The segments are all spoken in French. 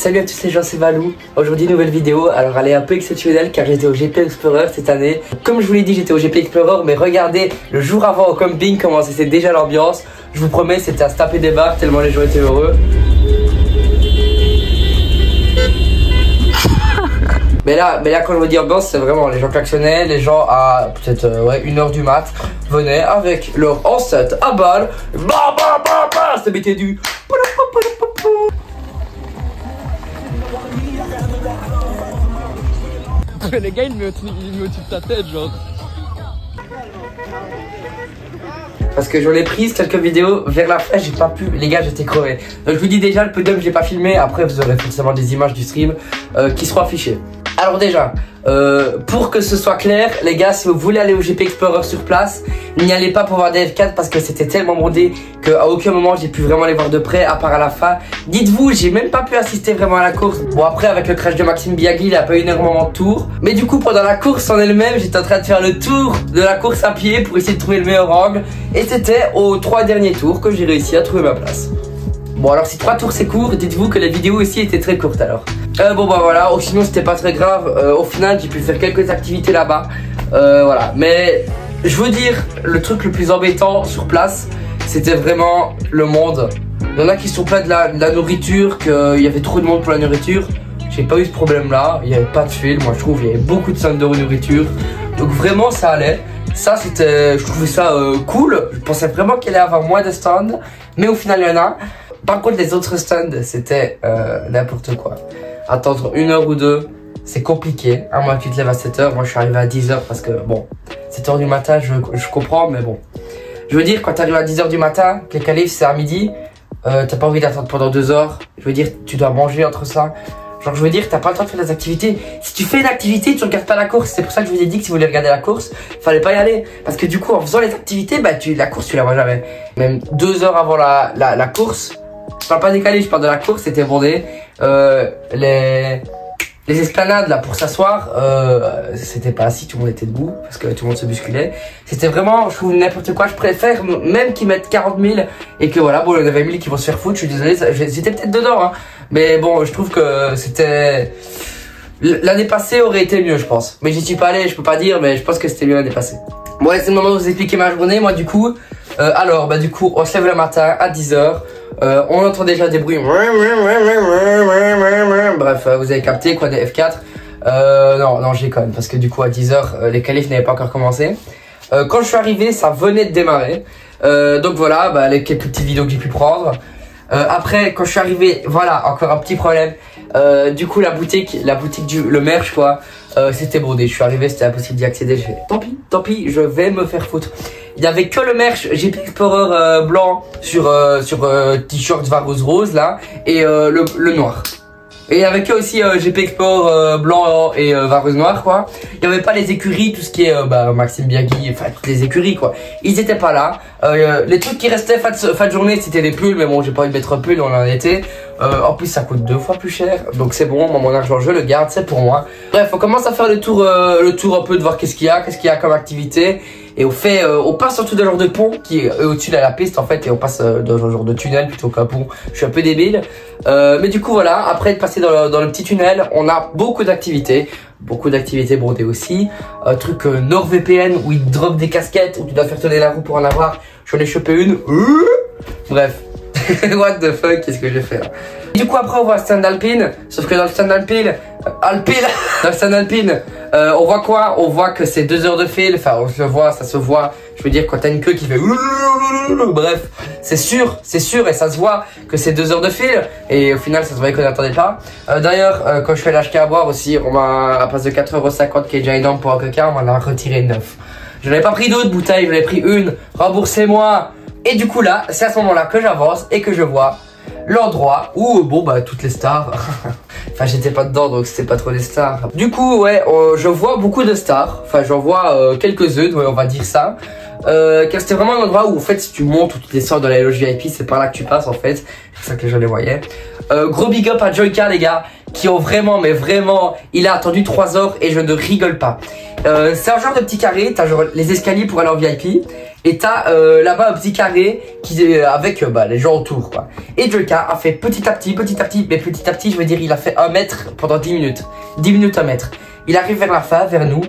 Salut à tous les gens, c'est Valou. Aujourd'hui nouvelle vidéo, alors elle est un peu exceptionnelle car j'étais au GP Explorer cette année. Comme je vous l'ai dit, j'étais au GP Explorer, mais regardez le jour avant au camping comment c'était déjà l'ambiance. Je vous promets, c'était à se taper des barres tellement les gens étaient heureux. Mais là quand je vous dis ambiance, c'est vraiment les gens klaxonnaient, les gens à peut-être 1h du mat venaient avec leur enceinte à balles, ça mettait du. Les gars, il met au-dessus de ta tête, genre. Parce que j'en ai pris quelques vidéos vers la fin, j'ai pas pu, les gars, j'étais crevé. Donc je vous dis déjà, le podium j'ai pas filmé, après vous aurez forcément des images du stream qui seront affichées. Alors déjà, pour que ce soit clair, les gars, si vous voulez aller au GP Explorer sur place, n'y allez pas pour voir des F4 parce que c'était tellement bondé qu'à aucun moment j'ai pu vraiment les voir de près, à part à la fin. Dites-vous, j'ai même pas pu assister vraiment à la course. Bon, après avec le crash de Maxime Biaggi, il a pas eu énormément de tours. Mais du coup, pendant la course en elle-même, j'étais en train de faire le tour de la course à pied pour essayer de trouver le meilleur angle. Et c'était aux 3 derniers tours que j'ai réussi à trouver ma place. Bon, alors si 3 tours c'est court, dites-vous que les vidéos ici étaient très courtes alors. Bon bah voilà, sinon c'était pas très grave. Au final j'ai pu faire quelques activités là-bas. Voilà, mais je veux dire, le truc le plus embêtant sur place, c'était vraiment le monde. Il y en a qui sont pleins de la nourriture, qu'il y avait trop de monde pour la nourriture. J'ai pas eu ce problème là, il n'y avait pas de fil, moi je trouve, il y avait beaucoup de stands de nourriture. Donc vraiment ça allait. Ça c'était, je trouvais ça cool. Je pensais vraiment qu'il allait y avoir moins de stands, mais au final il y en a. Par contre les autres stands c'était n'importe quoi. Attendre 1 heure ou 2, c'est compliqué, à moins que tu te lèves à 7 h. Moi je suis arrivé à 10 h parce que bon, 7 h du matin je comprends, mais bon. Je veux dire, quand tu arrives à 10 h du matin, que les qualifs c'est à midi, t'as pas envie d'attendre pendant 2 heures. Je veux dire, tu dois manger entre ça. Genre je veux dire, t'as pas le temps de faire des activités. Si tu fais une activité, tu regardes pas la course. C'est pour ça que je vous ai dit que si vous voulez regarder la course, fallait pas y aller. Parce que du coup, en faisant les activités, bah la course tu la vois jamais. Même 2 heures avant la course, je parle pas des qualifs, je parle de la course, c'était bondé. Les esplanades là pour s'asseoir, c'était pas assis, tout le monde était debout parce que tout le monde se bousculait. C'était vraiment, je trouve n'importe quoi. Je préfère même qu'ils mettent 40 000 et que voilà, bon, il y en avait 1000 qui vont se faire foutre. Je suis désolé, j'étais peut-être dedans, hein. Mais bon, je trouve que c'était l'année passée aurait été mieux, je pense. Mais j'y suis pas allé, je peux pas dire, mais je pense que c'était mieux l'année passée. Bon, c'est le moment de vous expliquer ma journée. Moi, du coup, du coup, on se lève le matin à 10 h. On entend déjà des bruits. Bref, vous avez capté quoi, des F4. Non, j'ai quand même parce que du coup à 10 h, les qualifs n'avaient pas encore commencé. Quand je suis arrivé, ça venait de démarrer. Donc voilà, les quelques petites vidéos que j'ai pu prendre. Après, quand je suis arrivé, voilà, encore un petit problème. Du coup, la boutique le merch quoi, c'était bondé. Je suis arrivé, c'était impossible d'y accéder. J'ai fait, tant pis, je vais me faire foutre. Il y avait que le merch GP Explorer blanc sur t-shirt Varose rose là et le noir. Et il y avait que aussi GP Explorer blanc et Varose noir quoi. Il y avait pas les écuries, tout ce qui est Maxime Biaggi, enfin toutes les écuries quoi. Ils étaient pas là. Les trucs qui restaient fin de journée c'était des pulls, mais bon j'ai pas envie de mettre un pull, on en était. En plus ça coûte 2 fois plus cher, donc c'est bon, moi mon argent je le garde, c'est pour moi. Bref, on commence à faire le tour un peu de voir qu'est-ce qu'il y a comme activité. Et on passe surtout d'un genre de pont qui est au-dessus de la piste en fait, et on passe dans un genre de tunnel plutôt qu'un pont. Je suis un peu débile, mais du coup voilà, après de passer dans le petit tunnel, on a beaucoup d'activités bondées aussi. Truc NordVPN où ils drop des casquettes, où tu dois faire tourner la roue pour en avoir. J'en ai chopé une. Bref. What the fuck, qu'est-ce que j'ai fait là? Du coup après on voit le stand alpine, sauf que dans le stand alpine, on voit quoi? On voit que c'est 2 heures de fil, enfin ça se voit, je veux dire quand t'as une queue qui fait bref, c'est sûr et ça se voit que c'est 2 heures de fil et au final ça se voyait qu'on n'attendait pas. D'ailleurs quand je fais l'acheter à boire aussi, on m'a à place de 4,50 € qui est déjà énorme pour un coca, on m'en a retiré 9. Je n'avais pas pris d'autres bouteilles, j'en ai pris une, remboursez-moi. Et du coup là, c'est à ce moment-là que j'avance et que je vois l'endroit où, toutes les stars, enfin j'étais pas dedans donc c'était pas trop des stars. Du coup ouais, je vois beaucoup de stars, enfin j'en vois quelques-unes, ouais on va dire ça. Car c'était vraiment un endroit où en fait si tu montes ou tu descends dans la loge VIP, c'est par là que tu passes en fait, c'est pour ça que les gens les voyaient. Gros big up à Joyka les gars, qui ont vraiment, mais vraiment, il a attendu 3 heures et je ne rigole pas. C'est un genre de petit carré, t'as genre les escaliers pour aller en VIP Et t'as là-bas un petit carré qui est avec les gens autour quoi. Et Joyka a fait petit à petit, mais petit à petit je veux dire il a fait 1 mètre pendant 10 minutes. 10 minutes 1 mètre. Il arrive vers la fin, vers nous.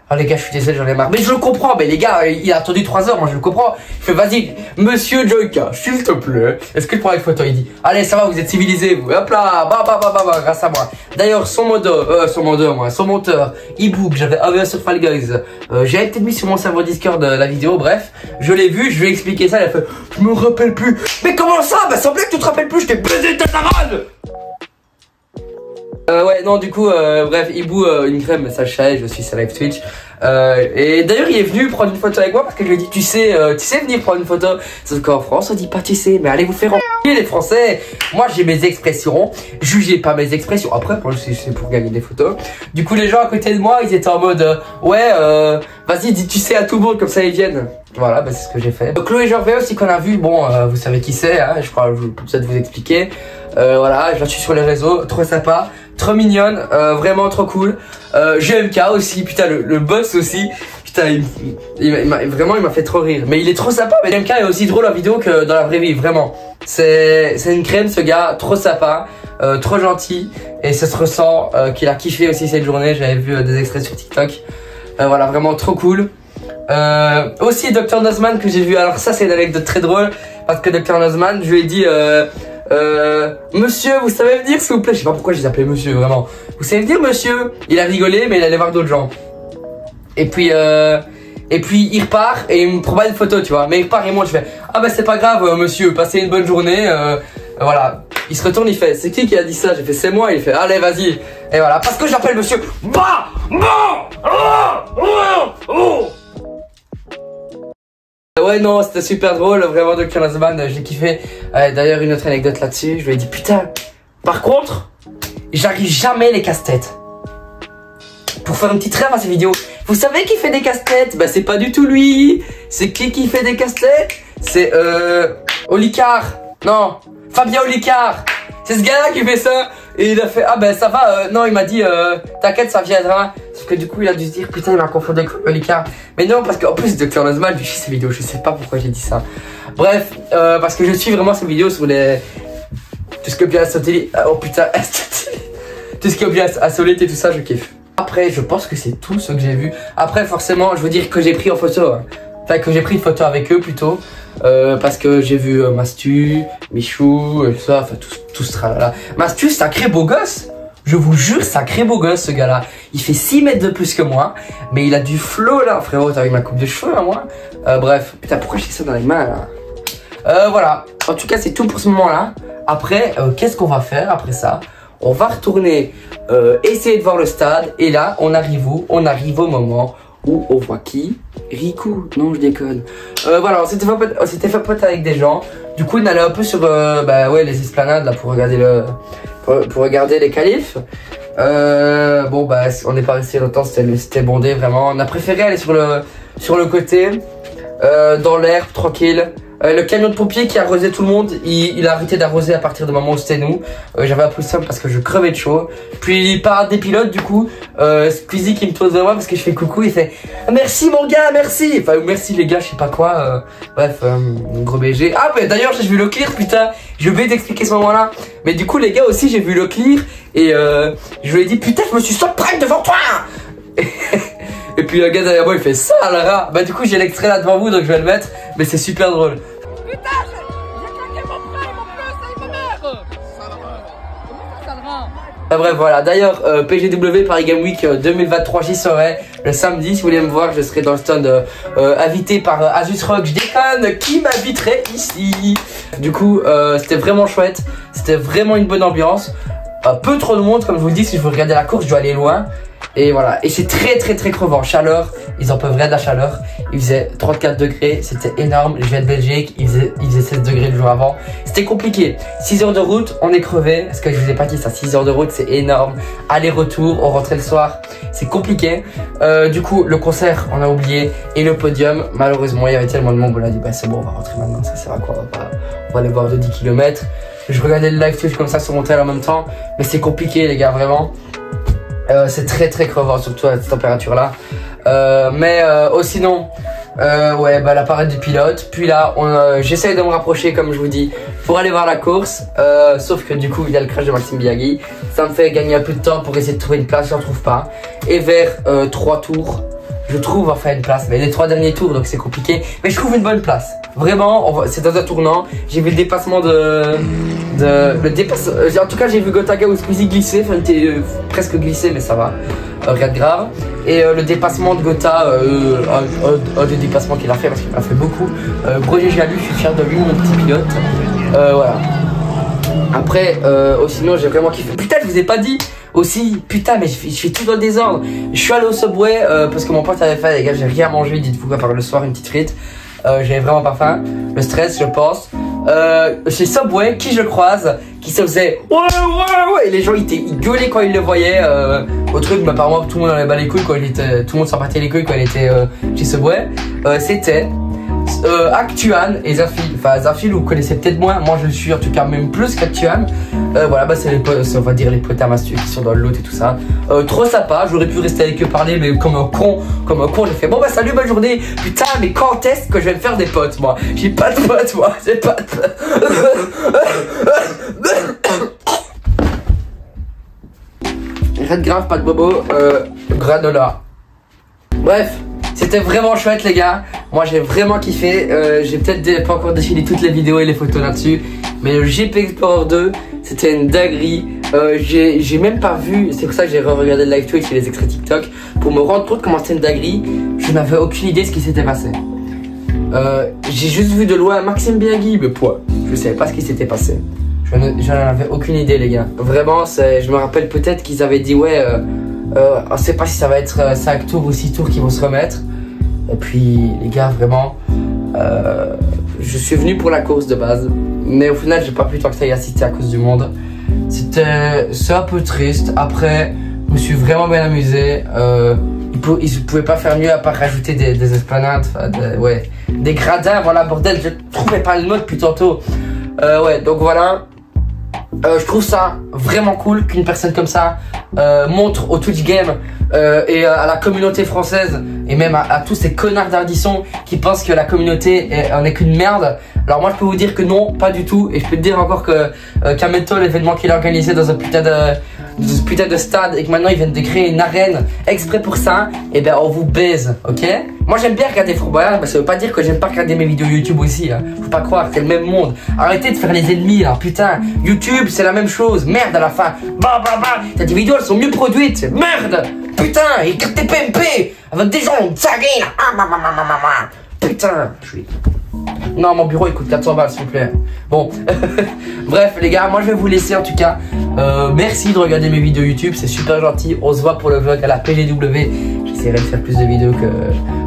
Ah les gars je suis désolé j'en ai marre. Mais je le comprends, mais les gars il a attendu 3 heures, moi je le comprends. Il fait vas-y monsieur Joyka s'il te plaît, est-ce que tu prends une photo? Il dit allez ça va vous êtes civilisés vous. Hop là bah grâce à moi. D'ailleurs son monteur Ibu que j'avais AVE sur Fall Guys, j'ai été mis sur mon serveur Discord la vidéo, bref je l'ai vu, je lui ai expliqué ça, il a fait je me rappelle plus. Mais comment ça? Bah semblait que tu te rappelles plus, je t'ai baisé ta daronne. Ouais non du coup bref Ibu une crème ça je sais, je suis sur live Twitch et d'ailleurs il est venu prendre une photo avec moi parce que je lui ai dit tu sais venir prendre une photo, sauf qu'en France on dit pas tu sais, mais allez vous faire enculer les Français. Moi j'ai mes expressions, jugez pas mes expressions, après moi c'est pour gagner des photos. Du coup les gens à côté de moi ils étaient en mode ouais vas-y dis tu sais à tout le monde comme ça ils viennent. Voilà bah c'est ce que j'ai fait. Chloé Gervais aussi qu'on a vu, bon vous savez qui c'est hein, je crois que je vais peut-être vous expliquer. Voilà je la suis sur les réseaux, trop sympa, trop mignonne, vraiment trop cool. GMK aussi, putain le boss aussi, putain il m'a fait trop rire. Mais il est trop sympa, mais GMK est aussi drôle en vidéo que dans la vraie vie, vraiment. C'est une crème ce gars, trop sympa, trop gentil. Et ça se ressent qu'il a kiffé aussi cette journée, j'avais vu des extraits sur TikTok. Voilà vraiment trop cool. Aussi Dr Nozman que j'ai vu, alors ça c'est une anecdote très drôle. Parce que Dr Nozman, je lui ai dit monsieur, vous savez venir s'il vous plaît? Je sais pas pourquoi je les appelais monsieur, vraiment. Vous savez venir monsieur? Il a rigolé mais il allait voir d'autres gens. Et puis il repart et il me prend pas une photo tu vois. Mais il repart et moi je fais ah bah c'est pas grave monsieur, passez une bonne journée. Voilà. Il se retourne, il fait c'est qui a dit ça? J'ai fait c'est moi, il fait allez vas-y. Et voilà, parce que j'appelle monsieur Ouais non c'était super drôle, vraiment Dr Nozman, j'ai kiffé. D'ailleurs une autre anecdote là-dessus, je lui ai dit putain, par contre j'arrive jamais les casse-têtes. Pour faire une petite rêve à ces vidéos, vous savez qui fait des casse-têtes? Bah c'est pas du tout lui. C'est qui fait des casse-têtes? C'est Olicard. Non, Fabien Olicard. C'est ce gars-là qui fait ça. Et il a fait ah ben ça va, non il m'a dit t'inquiète ça viendra. Sauf que du coup il a dû se dire putain il m'a confondu avec Olicard. Mais non parce qu'en plus Dr Nozman lui chie ses vidéos, je sais pas pourquoi j'ai dit ça. Bref, parce que je suis vraiment ces vidéos sur les... Tout ce que bien satellite... Oh putain, tout ce qui est bien insolite et tout ça je kiffe. Après je pense que c'est tout ce que j'ai vu. Après forcément je veux dire que j'ai pris en photo hein. Enfin que j'ai pris une photo avec eux plutôt. Parce que j'ai vu Mastu, Michou, tout ça, enfin tout ce tralala. Mastu, sacré beau gosse. Je vous jure, sacré beau gosse ce gars-là. Il fait 6 mètres de plus que moi. Mais il a du flow là, frérot. T'as vu ma coupe de cheveux là, moi. Bref, putain, pourquoi j'ai ça dans les mains là? Voilà. En tout cas, c'est tout pour ce moment-là. Après, qu'est-ce qu'on va faire après ça? On va retourner essayer de voir le stade. Et là, on arrive où? On arrive au moment où on voit qui? Riku, non je déconne. Voilà, on s'était fait pote avec des gens. Du coup, on allait un peu sur les esplanades là pour regarder pour regarder les qualifs. Bon bah on n'est pas resté longtemps, c'était bondé vraiment. On a préféré aller sur le côté, dans l'herbe tranquille. Le camion de pompiers qui arrosait tout le monde, il a arrêté d'arroser à partir du moment où c'était nous. J'avais un peu le seum parce que je crevais de chaud. Puis par des pilotes du coup, Squeezie qui me pose de moi parce que je fais coucou, il fait merci mon gars, merci. Enfin merci les gars, je sais pas quoi. Bref, gros BG. Ah mais d'ailleurs j'ai vu le clear, putain, je vais t'expliquer ce moment là. Mais du coup les gars aussi j'ai vu le clear et je lui ai dit putain je me suis stop prime devant toi. Et puis le gars derrière moi il fait ça là rat. Bah du coup j'ai l'extrait là devant vous donc je vais le mettre. Mais c'est super drôle. Putain, j'ai claqué mon frère, mon plus, ça y est ma mère. Comment ça salerin? Ah bref voilà, d'ailleurs PGW Paris Game Week 2023 j'y serai le samedi. Si vous voulez me voir je serai dans le stand invité par Asus Rock. Je déconne, qui m'inviterait ici? Du coup c'était vraiment chouette. C'était vraiment une bonne ambiance. Peu trop de monde comme je vous le dis. Si je veux regarder la course je dois aller loin. Et voilà, et c'est très crevant. Chaleur, ils en peuvent rien de la chaleur. Il faisait 34 degrés, c'était énorme. Je viens de Belgique, il faisait 16 degrés le jour avant. C'était compliqué. 6 heures de route, on est crevé. Parce que je vous ai pas dit ça, 6 heures de route, c'est énorme. Aller-retour, on rentrait le soir, c'est compliqué. Du coup, le concert, on a oublié. Et le podium, malheureusement, il y avait tellement de monde. On a dit, bah c'est bon, on va rentrer maintenant. Ça sert à quoi? On va aller voir de 10 km. Je regardais le live Twitch comme ça sur mon tel en même temps. Mais c'est compliqué, les gars, vraiment. C'est très crevant, surtout à cette température là. Mais sinon Ouais, bah l'appareil du pilote. Puis là, j'essaye de me rapprocher, comme je vous dis, pour aller voir la course. Sauf que du coup, il y a le crash de Maxime Biagui. Ça me fait gagner un peu de temps pour essayer de trouver une place, j'en trouve pas. Et vers 3 tours, je trouve enfin une place. Mais les 3 derniers tours, donc c'est compliqué. Mais je trouve une bonne place. Vraiment, c'est dans un tournant. J'ai vu le dépassement en tout cas, j'ai vu Gotaga ou Squeezie glisser. Enfin, il était presque glissé, mais ça va. Rien de grave. Et le dépassement de Gota, un des dépassements qu'il a fait, parce qu'il en a fait beaucoup. Brevet Jalu, je suis fier de lui, mon petit pilote. Voilà. Après, sinon, j'ai vraiment kiffé. Putain, je vous ai pas dit aussi. Putain, mais je fais tout dans le désordre. Je suis allé au Subway parce que mon pote avait fait, les gars, j'ai rien mangé. Dites-vous quoi, par le soir, une petite frite. J'avais vraiment pas faim. Le stress, je pense. Chez Subway, qui je croise, qui se faisait ouais, et les gens ils gueulaient quand ils le voyaient au truc, mais apparemment tout le monde en avait les couilles quand il était, tout le monde s'en battait les couilles quand il était chez Subway. C'était Actuan et Zafil. Enfin Zafil vous connaissez peut-être moins, moi je le suis en tout cas même plus qu'Actuan. Voilà, bah c'est on va dire les potes à Mastu qui sont dans le lot et tout ça. Trop sympa, j'aurais pu rester avec eux parler, mais comme un con j'ai fait bon bah salut, bonne journée. Putain, mais quand est-ce que je vais me faire des potes moi? J'ai pas de potes moi, j'ai pas de... Rien de grave, pas de bobo, granola. Bref, c'était vraiment chouette les gars. Moi j'ai vraiment kiffé. J'ai peut-être pas encore défilé toutes les vidéos et les photos là-dessus, mais le GP Explorer 2 c'était une dinguerie. J'ai même pas vu, c'est pour ça que j'ai re-regardé le live Twitch et les extraits TikTok pour me rendre compte comment c'était une dinguerie. Je n'avais aucune idée de ce qui s'était passé. J'ai juste vu de loin Maxime Biagui, mais quoi, je savais pas ce qui s'était passé. Je n'en avais aucune idée les gars. Vraiment, je me rappelle peut-être qu'ils avaient dit ouais, on sait pas si ça va être 5 tours ou 6 tours qui vont se remettre. Et puis les gars, vraiment, je suis venu pour la course de base, mais au final j'ai pas pu tant que ça y assister à cause du monde. C'est un peu triste. Après, je me suis vraiment bien amusé. Ils pouvaient pas faire mieux à part rajouter des esplanades, ouais, des gradins, voilà bordel, je trouvais pas le mot depuis tantôt. Ouais, donc voilà. Je trouve ça vraiment cool qu'une personne comme ça montre au Twitch Game et à la communauté française et même à tous ces connards d'Ardisson qui pensent que la communauté en est qu'une merde. Alors moi je peux vous dire que non, pas du tout, et je peux te dire encore que Kameto, l'événement qu'il a organisé dans un putain de stade et que maintenant ils viennent de créer une arène exprès pour ça, et ben on vous baise, ok? Moi j'aime bien regarder Fourboyard, mais ça veut pas dire que j'aime pas regarder mes vidéos YouTube aussi, hein. Faut pas croire, c'est le même monde. Arrêtez de faire les ennemis là, putain. YouTube c'est la même chose, merde à la fin. Bah bah bah, t'as des vidéos elles sont mieux produites, merde. Putain, ils captent des PMP avec des gens tagués là. Putain, je suis... Non, mon bureau il coûte 400 balles s'il vous plaît. Bon, bref les gars, moi je vais vous laisser en tout cas. Merci de regarder mes vidéos YouTube, c'est super gentil. On se voit pour le vlog à la PGW. J'essaierai de faire plus de vidéos que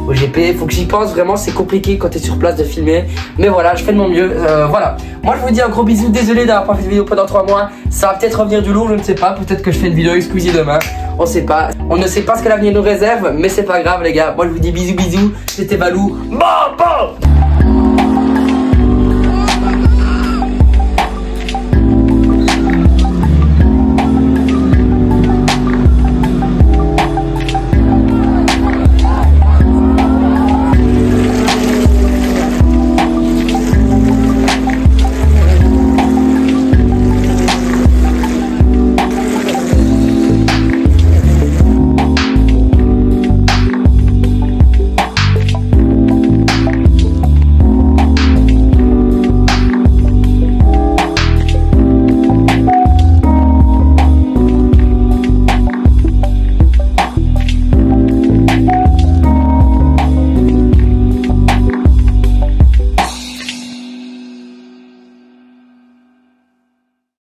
au GP. Faut que j'y pense, vraiment c'est compliqué quand t'es sur place de filmer. Mais voilà, je fais de mon mieux. Voilà, moi je vous dis un gros bisou. Désolé d'avoir pas fait de vidéo pendant 3 mois. Ça va peut-être revenir du lourd, je ne sais pas. Peut-être que je fais une vidéo exclusive demain. On sait pas. On ne sait pas ce que l'avenir nous réserve, mais c'est pas grave les gars. Moi je vous dis bisous bisous. C'était Balou. Bon.